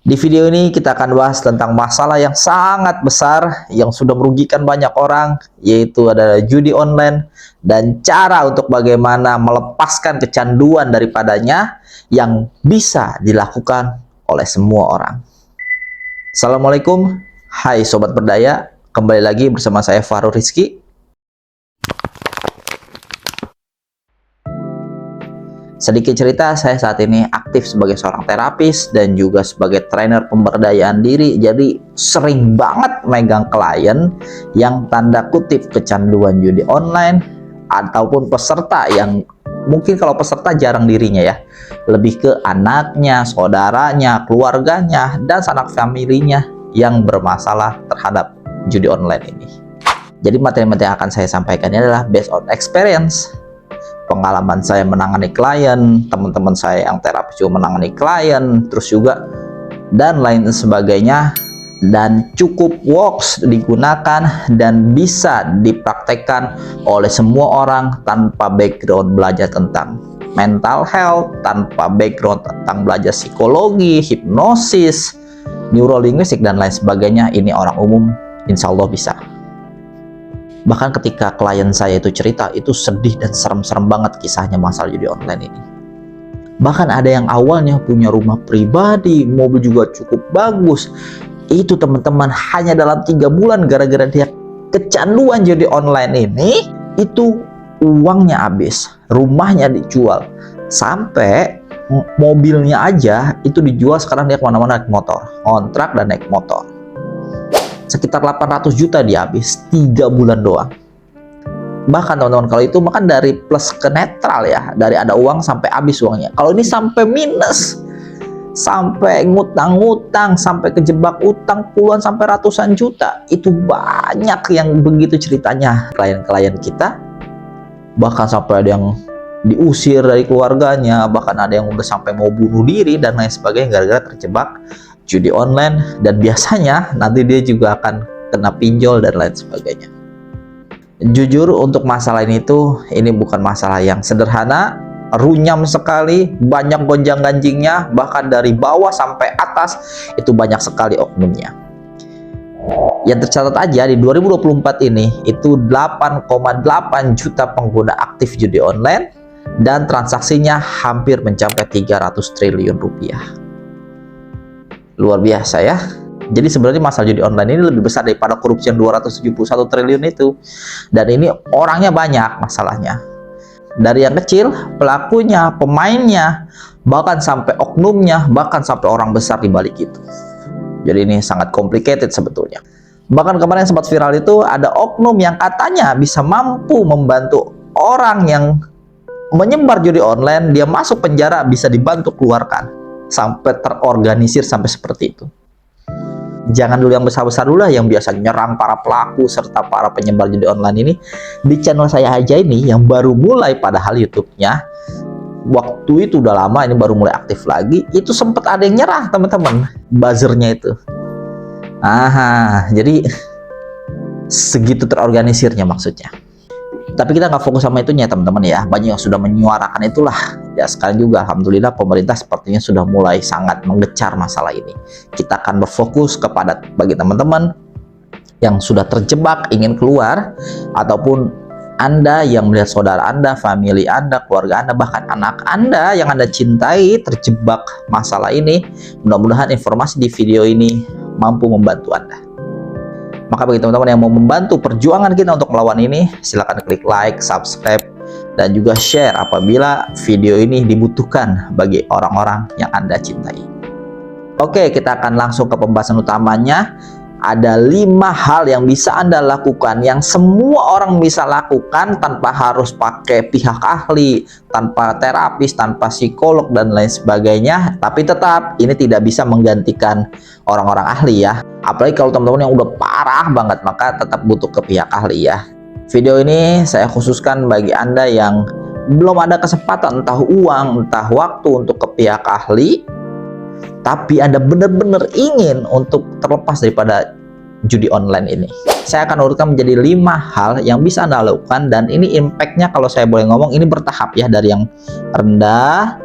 Di video ini kita akan bahas tentang masalah yang sangat besar yang sudah merugikan banyak orang, yaitu adalah judi online dan cara untuk bagaimana melepaskan kecanduan daripadanya yang bisa dilakukan oleh semua orang. Assalamualaikum, hai Sobat Berdaya, kembali lagi bersama saya Fahrul Rizky. Sedikit cerita, saya saat ini aktif sebagai seorang terapis dan juga sebagai trainer pemberdayaan diri. Jadi sering banget megang klien yang tanda kutip kecanduan judi online, ataupun peserta yang mungkin kalau peserta jarang dirinya ya, lebih ke anaknya, saudaranya, keluarganya, dan sanak familinya yang bermasalah terhadap judi online ini. Jadi materi-materi yang akan saya sampaikan ini adalah based on experience, pengalaman saya menangani klien, teman-teman saya yang terapis juga menangani klien, terus juga dan lain sebagainya, dan cukup works digunakan dan bisa dipraktekkan oleh semua orang tanpa background belajar tentang mental health, tanpa background tentang belajar psikologi, hipnosis, neurolinguistik dan lain sebagainya. Ini orang umum insya Allah bisa. Bahkan ketika klien saya itu cerita, itu sedih dan serem-serem banget kisahnya masalah judi online ini. Bahkan ada yang awalnya punya rumah pribadi, mobil juga cukup bagus. Itu teman-teman hanya dalam 3 bulan gara-gara dia kecanduan judi online ini, itu uangnya habis, rumahnya dijual, sampai mobilnya aja itu dijual. Sekarang dia kemana-mana naik motor, kontrak dan naik motor. Sekitar 800 juta dia habis 3 bulan doang. Bahkan teman-teman, kalau itu makan dari plus ke netral ya, dari ada uang sampai habis uangnya. Kalau ini sampai minus, sampai ngutang-ngutang, sampai kejebak utang puluhan sampai ratusan juta. Itu banyak yang begitu ceritanya klien-klien kita. Bahkan sampai ada yang diusir dari keluarganya, bahkan ada yang udah sampai mau bunuh diri dan lain sebagainya gara-gara terjebak judi online. Dan biasanya nanti dia juga akan kena pinjol dan lain sebagainya. Jujur untuk masalah ini bukan masalah yang sederhana, runyam sekali, banyak gonjang-ganjingnya, bahkan dari bawah sampai atas itu banyak sekali oknumnya. Yang tercatat aja di 2024 ini itu 8,8 juta pengguna aktif judi online dan transaksinya hampir mencapai 300 triliun rupiah. Luar biasa ya. Jadi sebenarnya masalah judi online ini lebih besar daripada korupsi yang 271 triliun itu. Dan ini orangnya banyak masalahnya. Dari yang kecil, pelakunya, pemainnya, bahkan sampai oknumnya, bahkan sampai orang besar di balik itu. Jadi ini sangat complicated sebetulnya. Bahkan kemarin sempat viral itu ada oknum yang katanya bisa mampu membantu orang yang menyebar judi online, dia masuk penjara bisa dibantu keluarkan. Sampai terorganisir sampai seperti itu. Jangan dulu yang besar-besar dulu lah, yang biasa nyerang para pelaku serta para penyebar judi online ini. Di channel saya aja ini yang baru mulai, padahal YouTube-nya waktu itu udah lama, ini baru mulai aktif lagi, itu sempat ada yang nyerah teman-teman, buzzernya itu. Jadi segitu terorganisirnya maksudnya. Tapi kita nggak fokus sama itunya teman-teman ya, banyak yang sudah menyuarakan itulah. Ya sekarang juga alhamdulillah pemerintah sepertinya sudah mulai sangat mengejar masalah ini. Kita akan berfokus kepada bagi teman-teman yang sudah terjebak ingin keluar, ataupun Anda yang melihat saudara Anda, family Anda, keluarga Anda, bahkan anak Anda yang Anda cintai terjebak masalah ini. Mudah-mudahan informasi di video ini mampu membantu Anda. Maka bagi teman-teman yang mau membantu perjuangan kita untuk melawan ini, silahkan klik like, subscribe, dan juga share apabila video ini dibutuhkan bagi orang-orang yang Anda cintai. Oke, kita akan langsung ke pembahasan utamanya. Ada 5 hal yang bisa Anda lakukan, yang semua orang bisa lakukan tanpa harus pakai pihak ahli, tanpa terapis, tanpa psikolog dan lain sebagainya. Tapi tetap ini tidak bisa menggantikan orang-orang ahli ya. Apalagi kalau teman-teman yang udah parah banget, maka tetap butuh ke pihak ahli ya. Video ini saya khususkan bagi Anda yang belum ada kesempatan, entah uang, entah waktu untuk ke pihak ahli, tapi Anda benar-benar ingin untuk terlepas daripada judi online ini. Saya akan urutkan menjadi 5 hal yang bisa Anda lakukan, dan ini impact-nya kalau saya boleh ngomong ini bertahap ya, dari yang rendah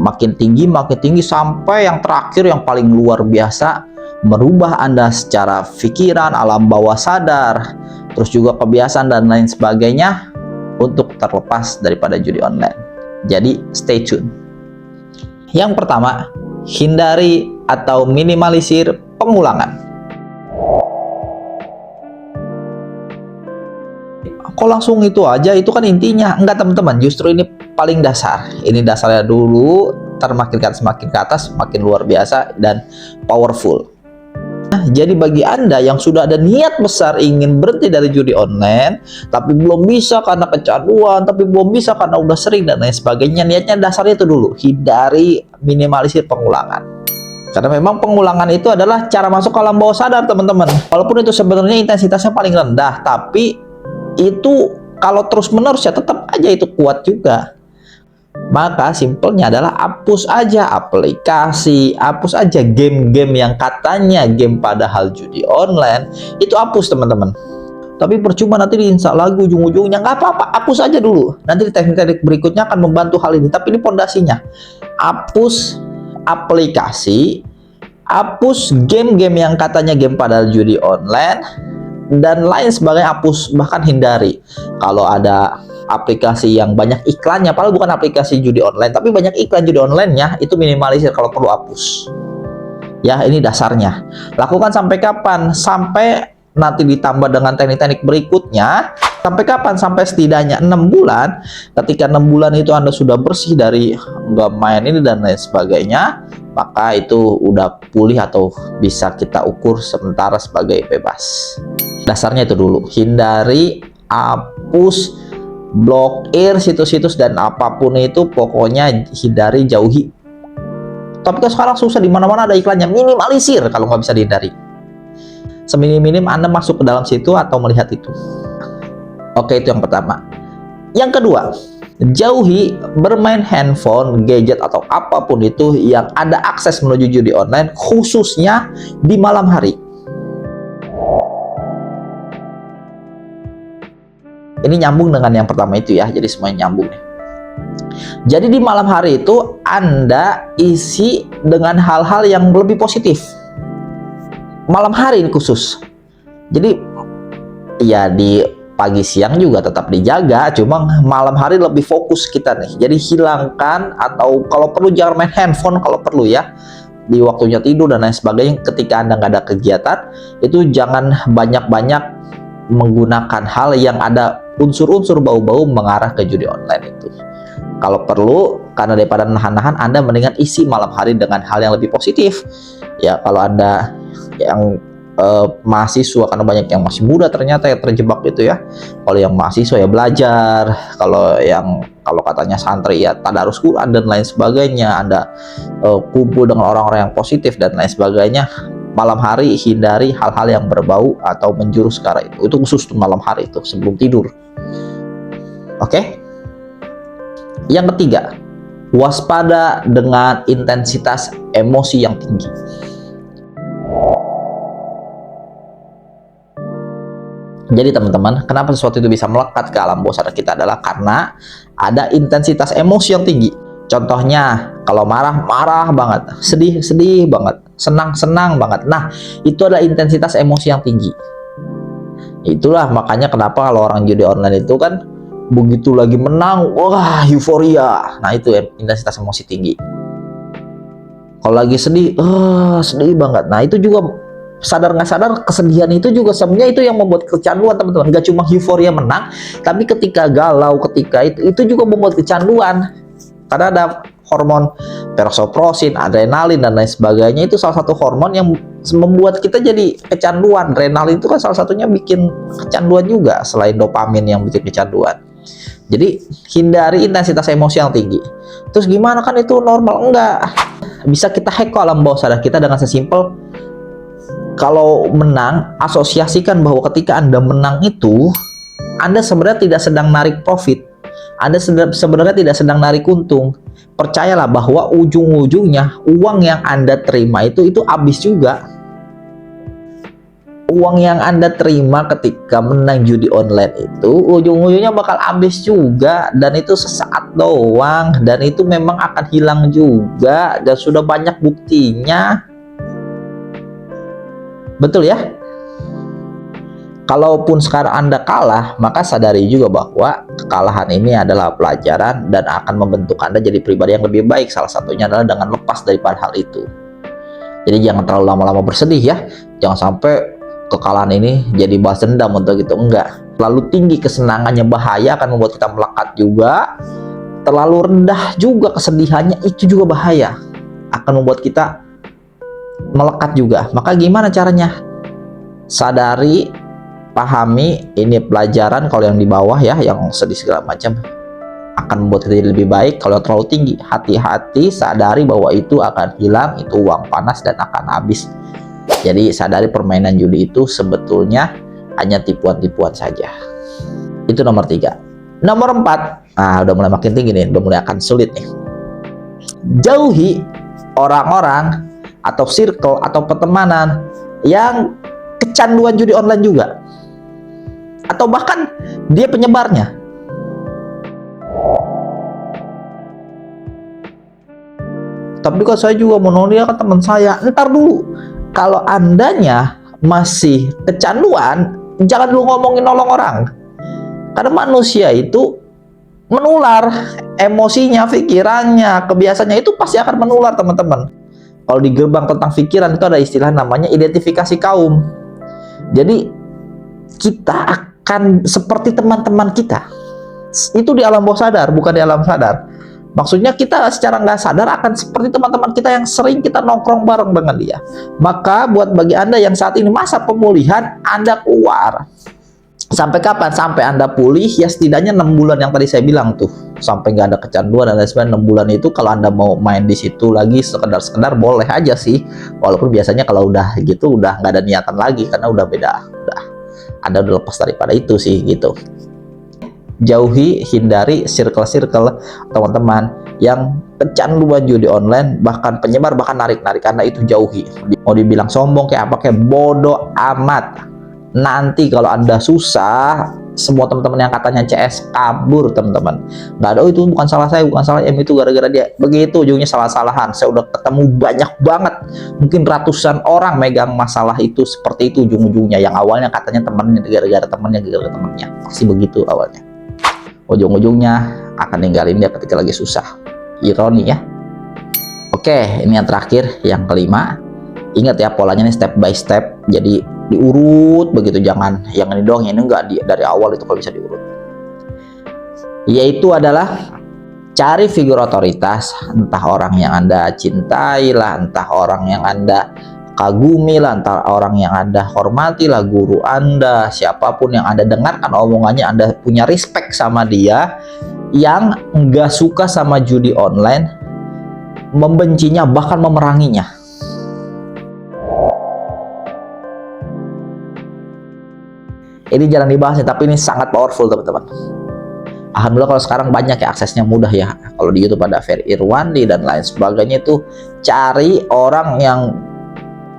makin tinggi sampai yang terakhir yang paling luar biasa, merubah Anda secara pikiran, alam bawah sadar, terus juga kebiasaan dan lain sebagainya untuk terlepas daripada judi online. Jadi stay tune. Yang pertama, hindari atau minimalisir pengulangan. Kok langsung itu aja, itu kan intinya? Enggak teman-teman, justru ini paling dasar. Ini dasarnya dulu, semakin ke atas semakin luar biasa dan powerful. Nah, jadi bagi Anda yang sudah ada niat besar ingin berhenti dari judi online, tapi belum bisa karena kecanduan, tapi belum bisa karena udah sering dan lain sebagainya, niatnya dasarnya itu dulu, hindari, minimalisir pengulangan. Karena memang pengulangan itu adalah cara masuk ke alam bawah sadar teman-teman. Walaupun itu sebenarnya intensitasnya paling rendah, tapi itu kalau terus-menerus ya tetap aja itu kuat juga. Maka simpelnya adalah hapus aja aplikasi, hapus aja game-game yang katanya game padahal judi online, itu hapus teman-teman. Tapi percuma nanti diinstal lagi ujung-ujungnya, nggak apa-apa, hapus aja dulu. Nanti teknik-teknik berikutnya akan membantu hal ini, tapi ini pondasinya. Hapus aplikasi, hapus game-game yang katanya game padahal judi online, dan lain sebagainya hapus, bahkan hindari. Kalau ada aplikasi yang banyak iklannya, padahal bukan aplikasi judi online tapi banyak iklan judi online-nya, itu minimalisir, kalau perlu hapus. Ya, ini dasarnya. Lakukan sampai kapan? Sampai nanti ditambah dengan teknik-teknik berikutnya. Sampai kapan? Sampai setidaknya 6 bulan. Ketika 6 bulan itu Anda sudah bersih dari nggak main ini dan lain sebagainya, maka itu udah pulih atau bisa kita ukur sementara sebagai bebas. Dasarnya itu dulu, hindari, hapus, blokir situs-situs dan apapun itu, pokoknya hindari, jauhi. Tapi kan sekarang susah, di mana-mana ada iklannya, minimalisir kalau nggak bisa dihindari. Seminim-minim Anda masuk ke dalam situ atau melihat itu. Oke, itu yang pertama. Yang kedua, jauhi bermain handphone, gadget atau apapun itu yang ada akses menuju judi online, khususnya di malam hari. Ini nyambung dengan yang pertama itu ya, jadi semuanya nyambung nih. Jadi di malam hari itu Anda isi dengan hal-hal yang lebih positif. Malam hari ini khusus. Jadi ya di pagi siang juga tetap dijaga, cuma malam hari lebih fokus kita nih. Jadi hilangkan, atau kalau perlu jangan main handphone kalau perlu ya, di waktunya tidur dan lain sebagainya. Ketika Anda nggak ada kegiatan, itu jangan banyak-banyak menggunakan hal yang ada unsur-unsur bau-bau mengarah ke judi online itu. Kalau perlu, karena daripada nahan-nahan, Anda mendingan isi malam hari dengan hal yang lebih positif. Ya, kalau Anda yang mahasiswa, karena banyak yang masih muda ternyata yang terjebak gitu ya. Kalau yang mahasiswa ya belajar, kalau katanya santri ya tadarus Quran dan lain sebagainya, Anda kumpul dengan orang-orang yang positif dan lain sebagainya. Malam hari hindari hal-hal yang berbau atau menjurus ke arah itu. Itu khusus malam hari itu sebelum tidur. Oke? Yang ketiga, waspada dengan intensitas emosi yang tinggi. Jadi teman-teman, kenapa sesuatu itu bisa melekat ke alam bawah sadar kita adalah karena ada intensitas emosi yang tinggi. Contohnya, kalau marah, marah banget, sedih, sedih banget, senang, senang banget. Nah, itu adalah intensitas emosi yang tinggi. Itulah makanya kenapa kalau orang judi online itu kan begitu lagi menang, wah euforia. Nah, itu intensitas emosi tinggi. Kalau lagi sedih, sedih banget. Nah, itu juga sadar nggak sadar, kesedihan itu juga sebenarnya itu yang membuat kecanduan teman-teman. Nggak cuma euforia menang, tapi ketika galau, ketika itu juga membuat kecanduan. Karena ada hormon peroksitosin, adrenalin dan lain sebagainya, itu salah satu hormon yang membuat kita jadi kecanduan. Adrenalin itu kan salah satunya bikin kecanduan juga, selain dopamin yang bikin kecanduan. Jadi hindari intensitas emosi yang tinggi. Terus gimana, kan itu normal? Enggak. Bisa kita hack ke alam bawah sadar kita dengan sesimpel, kalau menang, asosiasikan bahwa ketika Anda menang itu, Anda sebenarnya tidak sedang narik profit. Anda sebenarnya tidak sedang narik untung. Percayalah bahwa ujung-ujungnya uang yang Anda terima itu habis juga. uang yang Anda terima ketika menang judi online itu ujung-ujungnya bakal habis juga, dan itu sesaat doang, dan itu memang akan hilang juga, dan sudah banyak buktinya. Betul ya? Kalaupun sekarang Anda kalah, maka sadari juga bahwa kekalahan ini adalah pelajaran dan akan membentuk Anda jadi pribadi yang lebih baik. Salah satunya adalah dengan lepas daripada hal itu. Jadi jangan terlalu lama-lama bersedih ya. Jangan sampai kekalahan ini jadi balas dendam untuk itu, enggak. Terlalu tinggi kesenangannya bahaya, akan membuat kita melekat juga. Terlalu rendah juga kesedihannya, itu juga bahaya, akan membuat kita melekat juga. Maka gimana caranya? Sadari, pahami, ini pelajaran. Kalau yang di bawah ya, yang sedih segala macam, akan membuat kita jadi lebih baik. Kalau terlalu tinggi, hati-hati, sadari bahwa itu akan hilang, itu uang panas dan akan habis. Jadi sadari permainan judi itu sebetulnya hanya tipuan-tipuan saja. Itu nomor 3. Nomor 4, nah udah mulai makin tinggi nih, udah mulai akan sulit nih. Jauhi orang-orang atau circle atau pertemanan yang kecanduan judi online juga, atau bahkan dia penyebarnya. Tapi kalau saya juga mau dia kan teman saya. Ntar dulu, kalau andanya masih kecanduan, jangan dulu ngomongin nolong orang. Karena manusia itu menular, emosinya, pikirannya, kebiasaannya itu pasti akan menular, teman-teman. Kalau di gerbang tentang pikiran itu ada istilah namanya identifikasi kaum. Jadi kita akan seperti teman-teman kita. Itu di alam bawah sadar, bukan di alam sadar. Maksudnya kita secara nggak sadar akan seperti teman-teman kita yang sering kita nongkrong bareng dengan dia. Maka buat bagi Anda yang saat ini masa pemulihan, Anda keluar. Sampai kapan? Sampai Anda pulih, ya setidaknya 6 bulan yang tadi saya bilang tuh. Sampai nggak ada kecanduan dan lain sebagainya. 6 bulan itu kalau Anda mau main di situ lagi sekedar-sekedar boleh aja sih. Walaupun biasanya kalau udah gitu udah nggak ada niatan lagi, karena udah beda. Anda udah lepas daripada itu sih gitu. Jauhi, hindari circle-circle teman-teman yang kecanduan judi online, bahkan penyebar, bahkan narik-narik. Karena itu jauhi. Mau dibilang sombong kayak apa, kayak bodoh amat. Nanti kalau Anda susah, semua teman-teman yang katanya CS kabur, teman-teman. Nggak ada, oh itu bukan salah saya, bukan salah M, itu gara-gara dia. Begitu ujungnya salah-salahan. Saya udah ketemu banyak banget, mungkin ratusan orang megang masalah itu seperti itu ujung-ujungnya. Yang awalnya katanya temannya, gara-gara temannya, pasti begitu awalnya. Ujung-ujungnya akan ninggalin dia ketika lagi susah. Ironi ya. Oke, ini yang terakhir, yang kelima. Ingat ya, polanya ini step by step. Jadi diurut begitu, jangan yang ini doang, ini enggak, dari awal itu kalau bisa diurut. Yaitu adalah cari figur otoritas, entah orang yang Anda cintai lah, entah orang yang Anda kagumi lah, antara orang yang Anda hormati lah, guru Anda, siapapun yang Anda dengarkan omongannya, Anda punya respect sama dia, yang nggak suka sama judi online, membencinya, bahkan memeranginya. Ini jarang dibahas nih, tapi ini sangat powerful, teman-teman. Alhamdulillah kalau sekarang banyak ya, aksesnya mudah ya. Kalau di YouTube ada Ferry Irwandi dan lain sebagainya, itu cari orang yang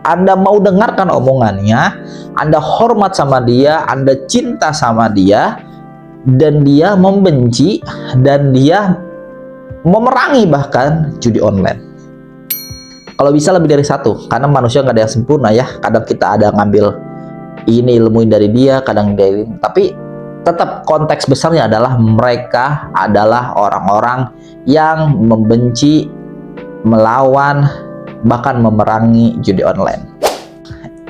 Anda mau dengarkan omongannya, Anda hormat sama dia, Anda cinta sama dia, dan dia membenci, dan dia memerangi bahkan judi online. Kalau bisa lebih dari satu, karena manusia nggak ada yang sempurna ya. Kadang kita ada ngambil ini ilmu dari dia, kadang dari, tapi tetap konteks besarnya adalah mereka adalah orang-orang yang membenci, melawan, bahkan memerangi judi online.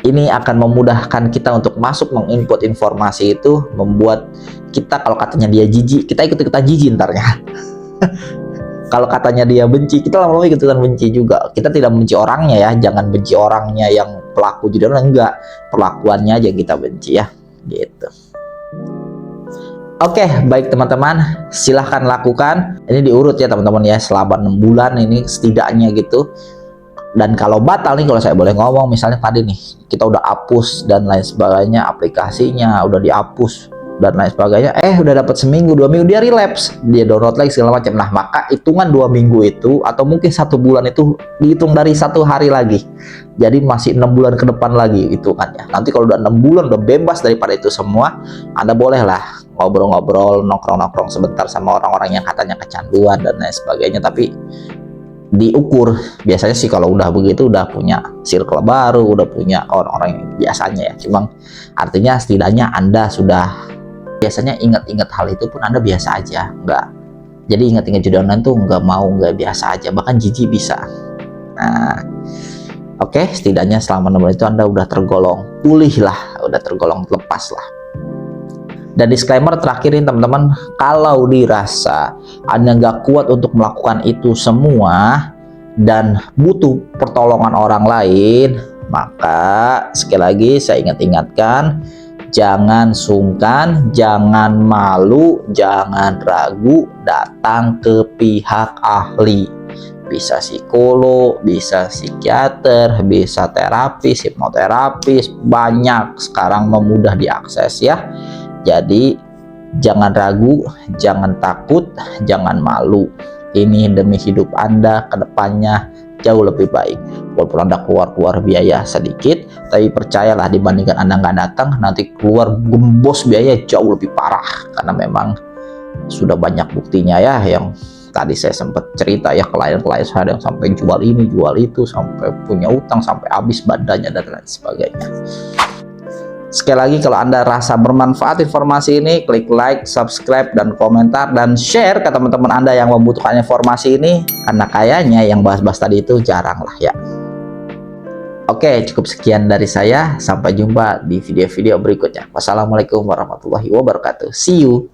Ini akan memudahkan kita untuk masuk menginput informasi itu, membuat kita, kalau katanya dia jijik, kita ikut-ikutan jijik ntarnya. Kalau katanya dia benci, kita lama-lama ikutan benci juga. Kita tidak benci orangnya ya, jangan benci orangnya yang pelaku judi online, enggak, perlakuannya aja kita benci ya, gitu. Oke, baik teman-teman, silahkan lakukan. Ini diurut ya teman-teman ya, selama 6 bulan ini setidaknya gitu. Dan kalau batal nih, kalau saya boleh ngomong, misalnya tadi nih kita udah hapus dan lain sebagainya, aplikasinya udah dihapus, dan lain sebagainya, udah dapat seminggu 2 minggu dia relapse, dia download lagi segala macam. Nah, maka hitungan 2 minggu itu atau mungkin 1 bulan itu dihitung dari 1 hari lagi, jadi masih 6 bulan ke depan lagi hitungannya. Nanti kalau udah 6 bulan udah bebas daripada itu semua, Anda bolehlah ngobrol-ngobrol, nongkrong-nongkrong sebentar sama orang-orang yang katanya kecanduan dan lain sebagainya, tapi diukur. Biasanya sih kalau udah begitu udah punya circle baru, udah punya orang-orang yang biasanya ya. Cuma artinya setidaknya Anda sudah biasanya ingat-ingat hal itu pun Anda biasa aja, nggak. Jadi ingat-ingat judi online tuh nggak biasa aja, bahkan jijik bisa. Nah, oke, setidaknya selama 6 bulan itu Anda udah tergolong pulih lah, udah tergolong lepas lah. Dan disclaimer terakhir ini teman-teman, kalau dirasa Anda nggak kuat untuk melakukan itu semua dan butuh pertolongan orang lain, maka sekali lagi saya ingatkan, jangan sungkan, jangan malu, jangan ragu, datang ke pihak ahli. Bisa psikolog, bisa psikiater, bisa terapis, hipnoterapis, banyak sekarang memudah diakses ya. Jadi jangan ragu, jangan takut, jangan malu. Ini demi hidup Anda ke depannya jauh lebih baik. Walaupun Anda keluar biaya sedikit, tapi percayalah dibandingkan Anda nggak datang, nanti keluar gembos biaya jauh lebih parah. Karena memang sudah banyak buktinya ya, yang tadi saya sempat cerita ya, klien-klien saya yang sampai jual ini, jual itu, sampai punya utang, sampai habis badannya dan lain sebagainya. Sekali lagi, kalau Anda rasa bermanfaat informasi ini, klik like, subscribe, dan komentar, dan share ke teman-teman Anda yang membutuhkan informasi ini, karena kayaknya yang bahas-bahas tadi itu jarang lah ya. Oke, cukup sekian dari saya. Sampai jumpa di video-video berikutnya. Wassalamualaikum warahmatullahi wabarakatuh. See you.